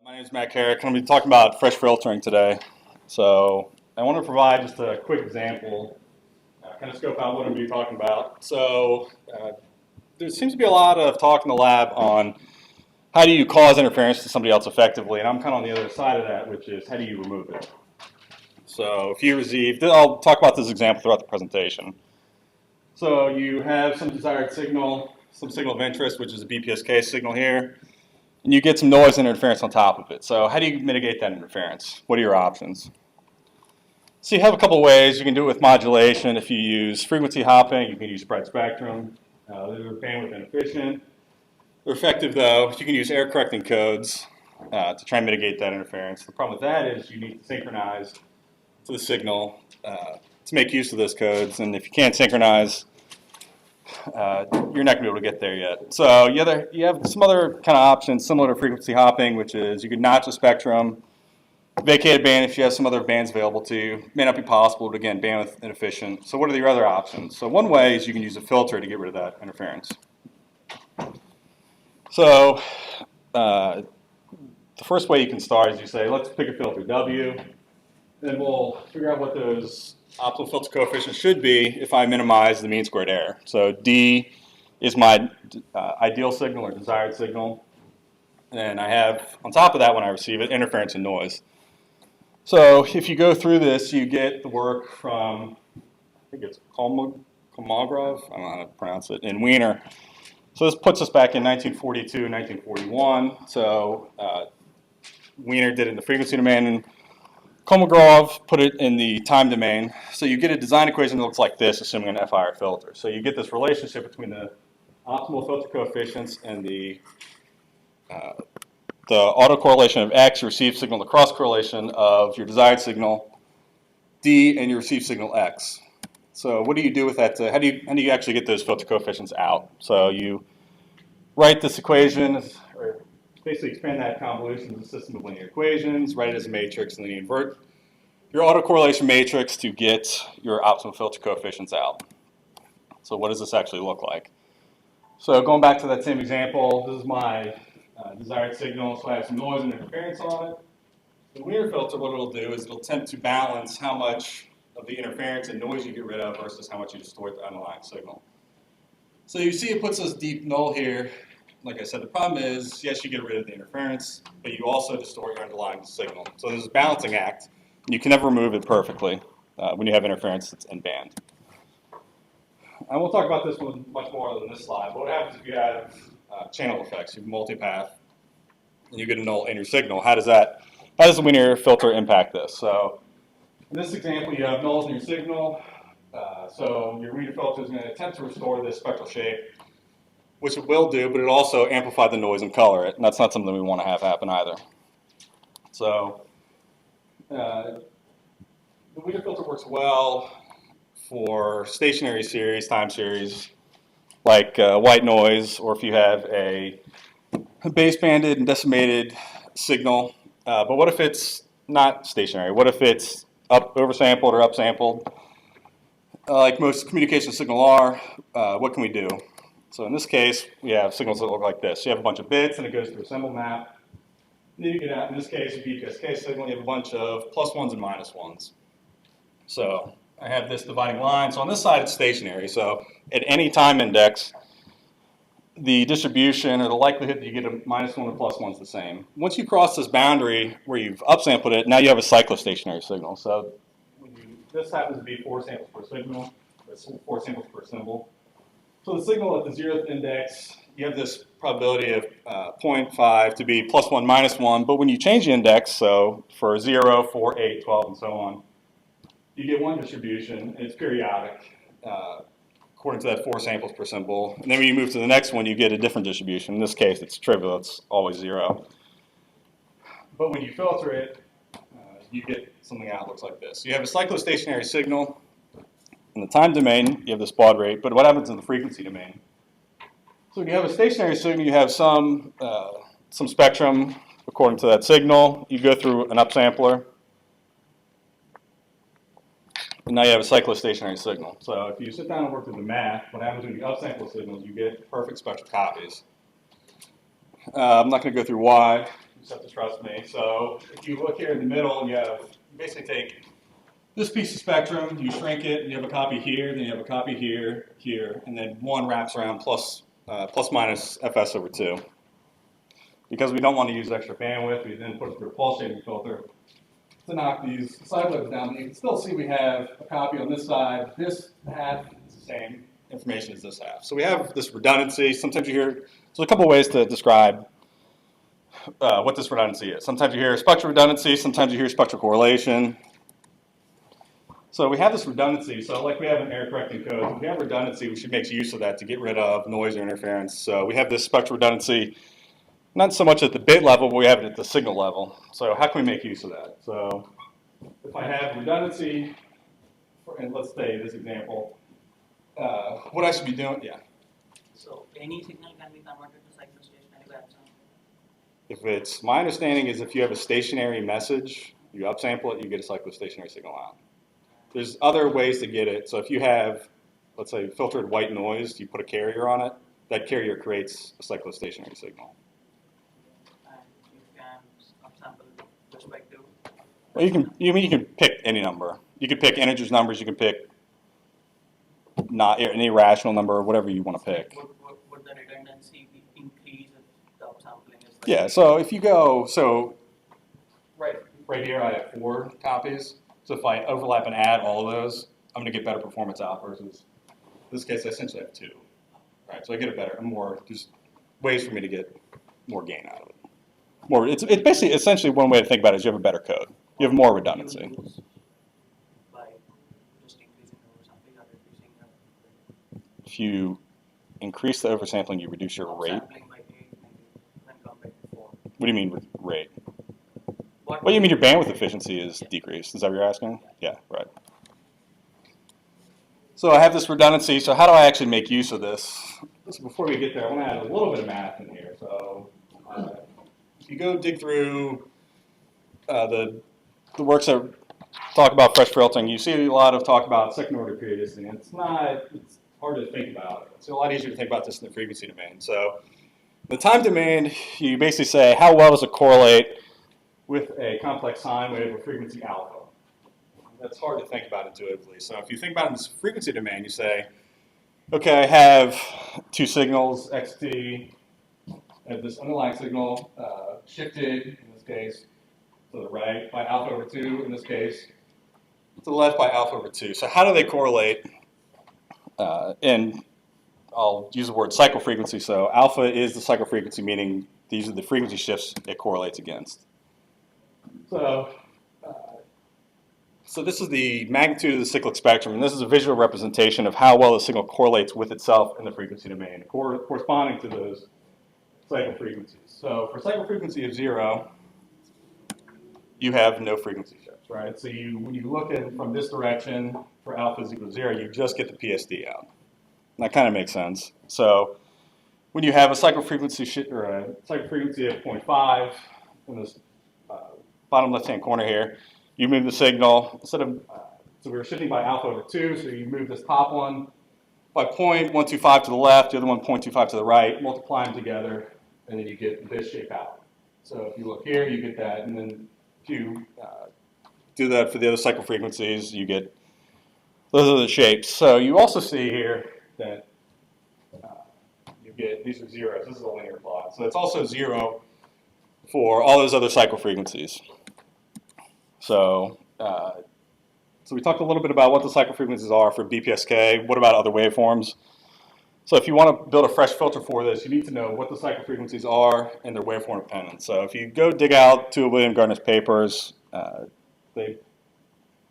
My name is Matt Carrick. I'm going to be talking about fresh filtering today. So I want to provide just a quick example, kind of scope out what I'm going to be talking about. So there seems to be a lot of talk in the lab on how do you cause interference to somebody else effectively, and I'm kind of on the other side of that, which is how do you remove it. So if you receive, I'll talk about this example throughout the presentation. So you have some desired signal, some signal of interest, which is a BPSK signal here. And you get some noise and interference on top of it. So how do you mitigate that interference? What are your options? So you have a couple of ways. You can do it with modulation. If you use frequency hopping, you can use spread spectrum. They're bandwidth inefficient. They're effective though. You can use error correcting codes to try and mitigate that interference. The problem with that is you need to synchronize to the signal to make use of those codes. And if you can't synchronize, you're not going to be able to get there yet. So you have some other kind of options similar to frequency hopping, which is you could notch a spectrum, vacate a band if you have some other bands available to you. May not be possible, but again, bandwidth inefficient. So what are your other options? So one way is you can use a filter to get rid of that interference. So the first way you can start is you say, let's pick a filter W, then we'll figure out what those optimal filter coefficient should be if I minimize the mean squared error. So D is my ideal signal or desired signal. And then I have, on top of that, when I receive it, interference and noise. So if you go through this, you get the work from, I think it's Kolmogorov, I don't know how to pronounce it, in Wiener. So this puts us back in 1942, 1941. So Wiener did it in the frequency domain, and Kolmogorov put it in the time domain. So you get a design equation that looks like this, assuming an FIR filter. So you get this relationship between the optimal filter coefficients and the autocorrelation of X, received signal, the cross correlation of your desired signal D and your received signal X. So what do you do with that? How do you actually get those filter coefficients out? So you write this equation, or basically expand that convolution as a system of linear equations, write it as a matrix, and then you invert your autocorrelation matrix to get your optimal filter coefficients out. So what does this actually look like? So going back to that same example, this is my desired signal, so I have some noise and interference on it. The Wiener filter, what it'll do is it'll attempt to balance how much of the interference and noise you get rid of versus how much you distort the underlying signal. So you see it puts this deep null here. Like I said, the problem is, yes, you get rid of the interference, but you also distort your underlying signal. So there's a balancing act, and you can never remove it perfectly when you have interference that's in band. And we'll talk about this one much more than this slide. But what happens if you have channel effects? You have multipath, and you get a null in your signal. How does the Wiener filter impact this? So in this example, you have nulls in your signal. So your Wiener filter is going to attempt to restore this spectral shape, which it will do, but it also amplify the noise and color it, and that's not something we want to have happen either. So the Wiener filter works well for stationary series, time series, like white noise, or if you have a basebanded and decimated signal. But what if it's not stationary? What if it's oversampled or upsampled? Like most communication signal are, what can we do? So in this case, we have signals that look like this. You have a bunch of bits, and it goes through a symbol map. And then you get out, in this case, a BPSK signal, you have a bunch of plus ones and minus ones. So I have this dividing line. So on this side, it's stationary. So at any time index, the distribution or the likelihood that you get a minus one or plus one is the same. Once you cross this boundary where you've upsampled it, now you have a cyclostationary signal. So this happens to be 4 samples per signal, or 4 samples per symbol. So the signal at the 0th index, you have this probability of 0.5 to be plus 1, minus 1. But when you change the index, so for 0, 4, 8, 12, and so on, you get one distribution, and it's periodic according to that 4 samples per symbol. And then when you move to the next one, you get a different distribution. In this case, it's trivial. It's always 0. But when you filter it, you get something out that looks like this. So you have a cyclostationary signal. In the time domain, you have this baud rate, but what happens in the frequency domain? So when you have a stationary signal, you have some spectrum according to that signal. You go through an upsampler, and now you have a cyclostationary signal. So if you sit down and work through the math, what happens when you upsample signals, you get perfect spectral copies. I'm not going to go through why. just have to trust me. So if you look here in the middle, you basically take this piece of spectrum, you shrink it, and you have a copy here, then you have a copy here, here, and then one wraps around plus minus fs over 2. Because we don't want to use extra bandwidth, we then put it through a pulse shading filter to knock these side lobes down. But you can still see we have a copy on this side. This half is the same information as this half. So we have this redundancy. Sometimes you hear, so a couple ways to describe what this redundancy is. Sometimes you hear spectral redundancy, sometimes you hear spectral correlation. So we have this redundancy. So like we have an error correcting code, if we have redundancy, we should make use of that to get rid of noise or interference. So we have this spectral redundancy, not so much at the bit level, but we have it at the signal level. So how can we make use of that? So if I have redundancy, and let's say this example, what I should be doing, yeah. So any signal can be converted to cyclostationary by upsample? If it's, my understanding is if you have a stationary message, you upsample it, you get a cyclostationary signal out. There's other ways to get it. So if you have, let's say, filtered white noise, you put a carrier on it, that carrier creates a cyclostationary signal. Well, you can pick any number. You could pick integers numbers. You can pick not an irrational number, or whatever you want to pick. Would the redundancy be increased if the upsampling is? Yeah. So if you go, so right here I have 4 copies. So if I overlap and add all of those, I'm going to get better performance out versus in this case I essentially have 2. Right. So I get a better, just ways for me to get more gain out of it. It's basically essentially one way to think about it is you have a better code. You have more redundancy. By just increasing oversampling or reducing If you increase the oversampling, you reduce your rate. Sampling by 8 maybe when compared to 4. What do you mean with rate? What do you mean your bandwidth efficiency is decreased? Is that what you're asking? Yeah, right. So I have this redundancy. So how do I actually make use of this? So before we get there, I want to add a little bit of math in here. So if you go dig through the works that talk about fresh filtering, you see a lot of talk about second order periodicity. And it's hard to think about. It's a lot easier to think about this in the frequency domain. So the time domain, you basically say how well does it correlate with a complex sine wave of frequency alpha. That's hard to think about intuitively. So if you think about it in this frequency domain, you say, okay, I have 2 signals, xt, I have this underlying signal shifted, in this case, to the right by alpha over 2, in this case, to the left by alpha over 2. So how do they correlate? And I'll use the word cycle frequency. So alpha is the cycle frequency, meaning these are the frequency shifts it correlates against. So this is the magnitude of the cyclic spectrum, and this is a visual representation of how well the signal correlates with itself in the frequency domain, corresponding to those cycle frequencies. So for cycle frequency of 0, you have no frequency shifts, right? So when you look at from this direction for alpha is equal to 0, you just get the PSD out. And that kind of makes sense. So when you have a cycle frequency or a cycle frequency of 0.5 in this bottom left-hand corner here, you move the signal instead of so we were shifting by alpha over 2, so you move this top one by 0.125 to the left, the other one 0.25 to the right, multiply them together, and then you get this shape out. So if you look here, you get that, and then if you do that for the other cycle frequencies, you get those are the shapes. So you also see here that you get these are zeros. This is a linear plot. So it's also 0 for all those other cycle frequencies. So we talked a little bit about what the cycle frequencies are for BPSK. What about other waveforms? So if you want to build a fresh filter for this, you need to know what the cycle frequencies are and their waveform dependence. So if you go dig out 2 of William Gardner's papers, they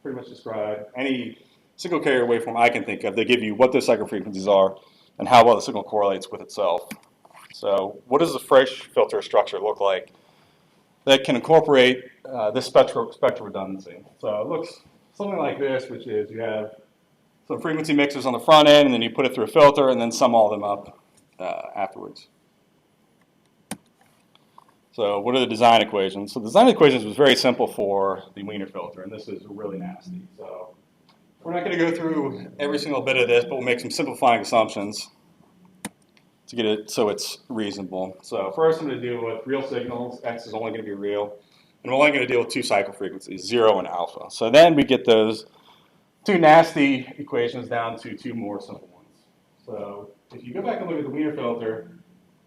pretty much describe any single carrier waveform I can think of. They give you what those cycle frequencies are and how well the signal correlates with itself. So what does a fresh filter structure look like that can incorporate this spectral redundancy? So it looks something like this, which is you have some frequency mixers on the front end, and then you put it through a filter, and then sum all of them up afterwards. So what are the design equations? So the design equations was very simple for the Wiener filter, and this is really nasty. So we're not going to go through every single bit of this, but we'll make some simplifying assumptions. to get it so it's reasonable. So first I'm going to deal with real signals. X is only going to be real. And we're only going to deal with two cycle frequencies, 0 and alpha. So then we get those two nasty equations down to two more simple ones. So if you go back and look at the Wiener filter,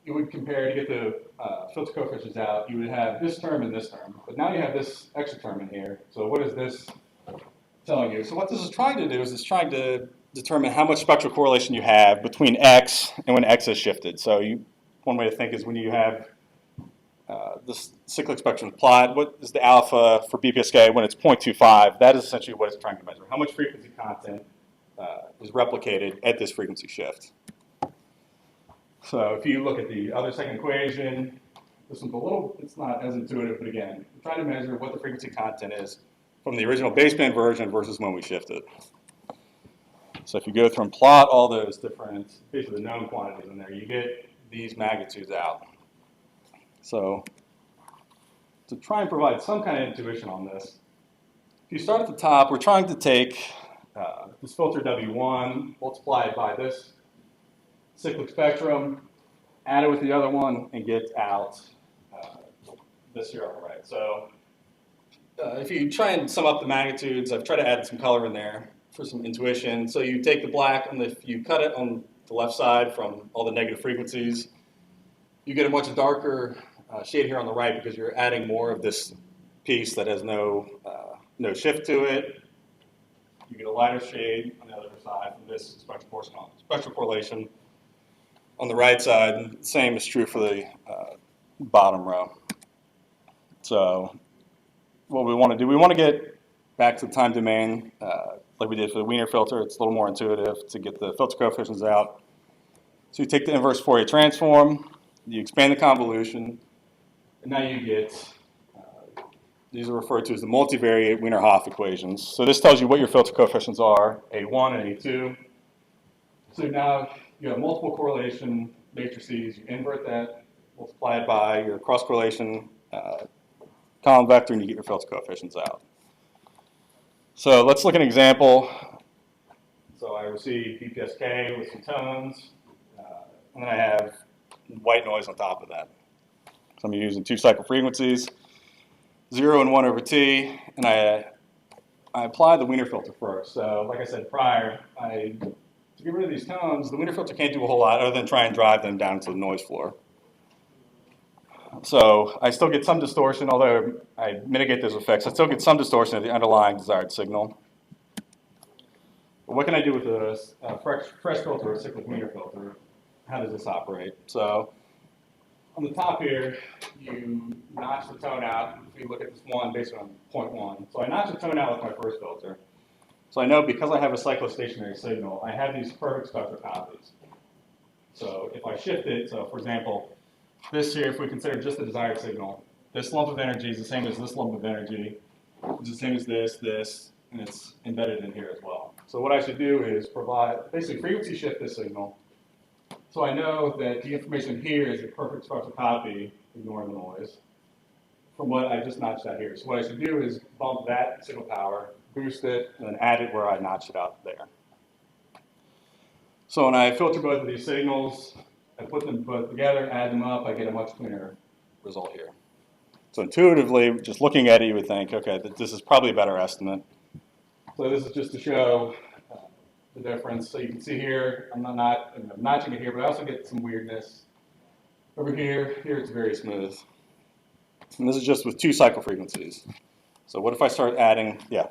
you would compare to get the filter coefficients out, you would have this term and this term. But now you have this extra term in here. So what is this telling you? So what this is trying to do is it's trying to determine how much spectral correlation you have between X and when X is shifted. So one way to think is when you have this cyclic spectrum plot, what is the alpha for BPSK when it's 0.25? That is essentially what it's trying to measure. How much frequency content is replicated at this frequency shift. So if you look at the other second equation, this one's it's not as intuitive, but again, we're trying to measure what the frequency content is from the original baseband version versus when we shifted. So if you go through and plot all those different, basically the known quantities in there, you get these magnitudes out. So to try and provide some kind of intuition on this, if you start at the top, we're trying to take this filter W1, multiply it by this cyclic spectrum, add it with the other one, and get out this here on the right. So if you try and sum up the magnitudes, I've tried to add some color in there for some intuition. So you take the black, and if you cut it on the left side from all the negative frequencies, you get a much darker shade here on the right because you're adding more of this piece that has no shift to it. You get a lighter shade on the other side from this spectral correlation on the right side. And the same is true for the bottom row. So what we want to do, we want to get back to the time domain like we did for the Wiener filter. It's a little more intuitive to get the filter coefficients out. So you take the inverse Fourier transform, you expand the convolution, and now you get, these are referred to as the multivariate Wiener-Hopf equations. So this tells you what your filter coefficients are, A1 and A2. So now you have multiple correlation matrices, you invert that, multiply it by your cross correlation column vector, and you get your filter coefficients out. So let's look at an example. So I receive BPSK with some tones, and then I have white noise on top of that. So I'm using two cycle frequencies, 0 and 1 over T, and I apply the Wiener filter first. So like I said prior, to get rid of these tones, the Wiener filter can't do a whole lot other than try and drive them down to the noise floor. So I still get some distortion, although I mitigate those effects. I still get some distortion of the underlying desired signal. But what can I do with a fresh filter or a cyclic Wiener filter? How does this operate? So on the top here, you notch the tone out. If you look at this one based on 0.1. So I notch the tone out with my first filter. So I know because I have a cyclostationary signal, I have these perfect spectral copies. So if I shift it, so for example, this here, if we consider just the desired signal, this lump of energy is the same as this lump of energy. It's the same as this, and it's embedded in here as well. So what I should do is basically frequency shift this signal. So I know that the information here is a perfect spectral copy, ignoring the noise, from what I just notched out here. So what I should do is bump that signal power, boost it, and then add it where I notched it out there. So when I filter both of these signals, I put them both together, add them up, I get a much cleaner result here. So intuitively, just looking at it, you would think, okay, this is probably a better estimate. So this is just to show the difference. So you can see here, I'm notching it here, but I also get some weirdness. Over here it's very smooth. And this is just with two cycle frequencies. So what if I start adding, yeah?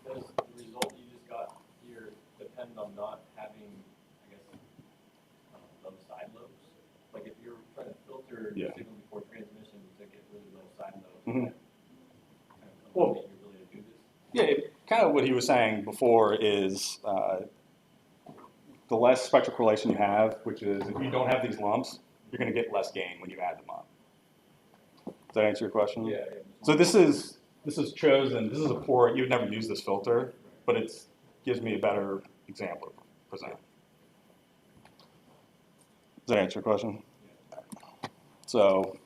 Does the result you just got here depend on not having, I guess, low side lobes? Like if you're trying to filter the signal before transmission to get really low side lobes, Mm-hmm. that kind of eliminate your ability to do this? Yeah, kind of what he was saying before is the less spectral correlation you have, which is if you don't have these lumps, you're going to get less gain when you add them up. Does that answer your question? Yeah. So this is chosen. This is a port. You would never use this filter, but it gives me a better example to present. Does that answer your question? So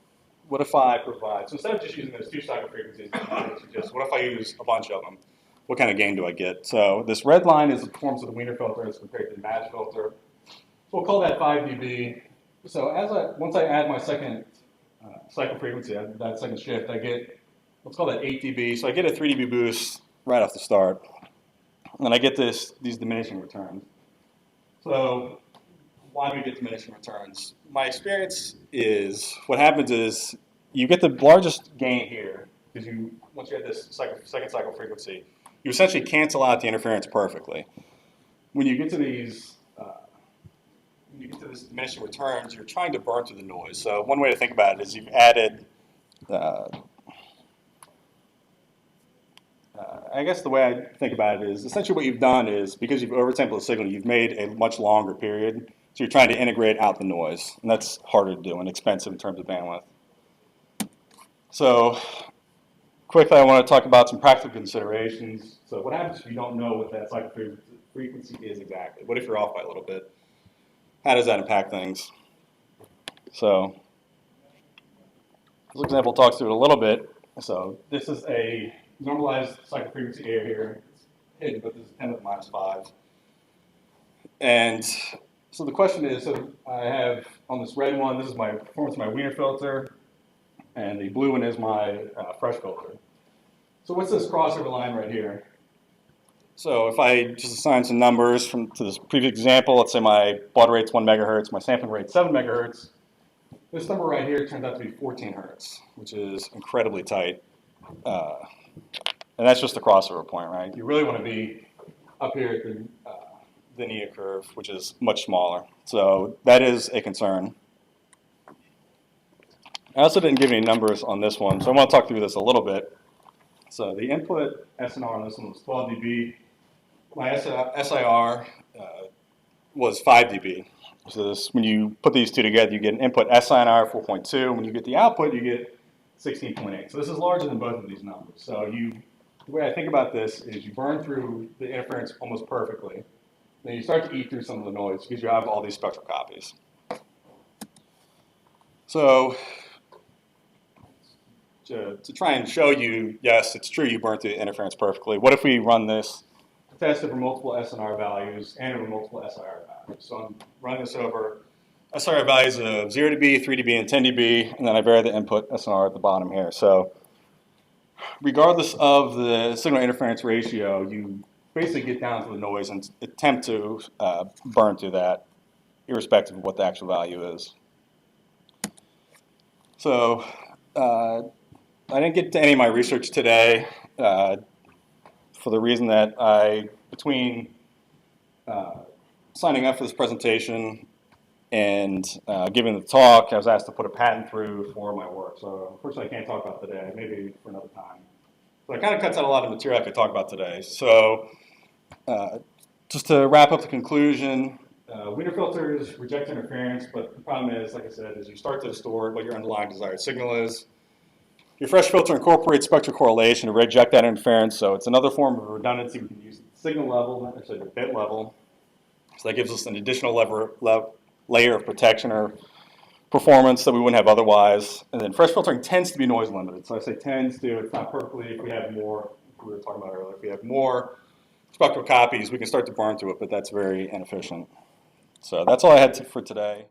what if I provide, so instead of just using those two cycle frequencies, what if I use a bunch of them? What kind of gain do I get? So this red line is the performance of the Wiener filter as compared to the match filter. So we'll call that 5 dB. So once I add my second cycle frequency, that second shift, I get, let's call that 8 dB. So I get a 3 dB boost right off the start. And I get these diminishing returns. So why do we get diminishing returns? My experience is what happens is you get the largest gain here because once you have this second cycle frequency, you essentially cancel out the interference perfectly. When you get to these diminishing returns, you're trying to burn through the noise. So one way to think about it is you've added, I guess the way I think about it is essentially what you've done is because you've oversampled the signal, you've made a much longer period. So you're trying to integrate out the noise, and that's harder to do and expensive in terms of bandwidth. So quickly, I want to talk about some practical considerations. So what happens if you don't know what that cycle frequency is exactly? What if you're off by a little bit? How does that impact things? So this example talks through it a little bit. So this is a normalized cycle frequency A here. It's hidden, but this is 10 to the minus 5. And so the question is, so I have on this red one, this is my performance of my Wiener filter, and the blue one is my fresh filter. So what's this crossover line right here? So if I just assign some numbers to this previous example, let's say my baud rate's 1 megahertz, my sampling rate's 7 megahertz. This number right here turns out to be 14 hertz, which is incredibly tight. And that's just the crossover point, right? You really want to be up here at the Linear curve, which is much smaller. So that is a concern. I also didn't give any numbers on this one, so I want to talk through this a little bit. So the input SNR on this one was 12 dB. My SIR was 5 dB. So when you put these two together, you get an input SIR 4.2. When you get the output, you get 16.8. So this is larger than both of these numbers. So the way I think about this is you burn through the interference almost perfectly. Then you start to eat through some of the noise because you have all these spectral copies. So to try and show you, yes, it's true you burn through the interference perfectly. What if we run this test over multiple SNR values and over multiple SIR values? So I'm running this over SIR values of 0 dB, 3 dB, and 10 dB, and then I vary the input SNR at the bottom here. So regardless of the signal interference ratio, you basically get down to the noise and attempt to burn through that, irrespective of what the actual value is. So I didn't get to any of my research today for the reason that between signing up for this presentation and giving the talk, I was asked to put a patent through for my work. So unfortunately, I can't talk about today, maybe for another time. But it kind of cuts out a lot of material I could talk about today. So just to wrap up the conclusion, Wiener filters reject interference, but the problem is, like I said, is you start to distort what your underlying desired signal is. Your fresh filter incorporates spectral correlation to reject that interference, so it's another form of redundancy we can use at the signal level, actually the bit level. So that gives us an additional layer of protection or performance that we wouldn't have otherwise. And then fresh filtering tends to be noise limited. So I say tends to, it's not perfectly. If we have more, we were talking about earlier, if we have more spectral copies, we can start to burn through it, but that's very inefficient. So that's all I had for today.